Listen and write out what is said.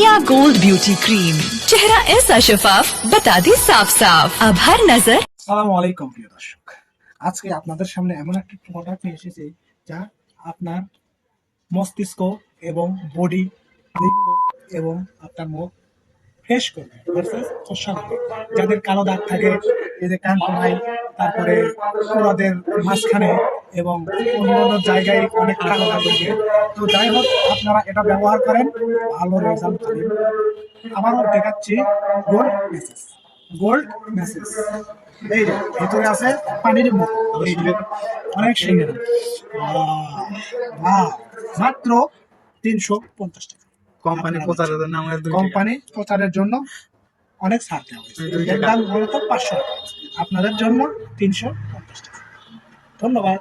Siya gold beauty cream, चेहरा ऐसा शफाफ, बता दी साफ साफ। अब हर नजर। আসসালামু আলাইকুম প্রিয় দর্শক, আজকে আপনাদের সামনে এমন একটি প্রোডাক্ট নিয়ে এসেছি যা আপনার মস্তিষ্ক এবং বডি, লিঙ্গ এবং আপনার মুখ ফ্রেশ করবে ভার্সেস ফর্সা করবে। যাদের কালো দাগ থাকে, এদের কান কোনায়, তারপরে ওনাদের মাঝখানে এবং অন্যান্য জায়গায় অনেক কালো দাগ থাকে। তো যাই হোক, আপনারা এটা ব্যবহার করেন, ভালো রেজাল্ট পাবেন। আবারও দেখাচ্ছি গোল্ড মেসেজ। গোল্ড মেসেজ এই যে ভিতরে আছে পানির মতো, এই যে অনেক সুন্দর। মাত্র 350 টাকা। কোম্পানি প্রচারের নাম কোম্পানি প্রচারের জন্য অনেক ছাড় দেওয়া হয়েছে। এর দাম মূলত 500 টাকা, আপনাদের জন্য 350 টাকা। ধন্যবাদ।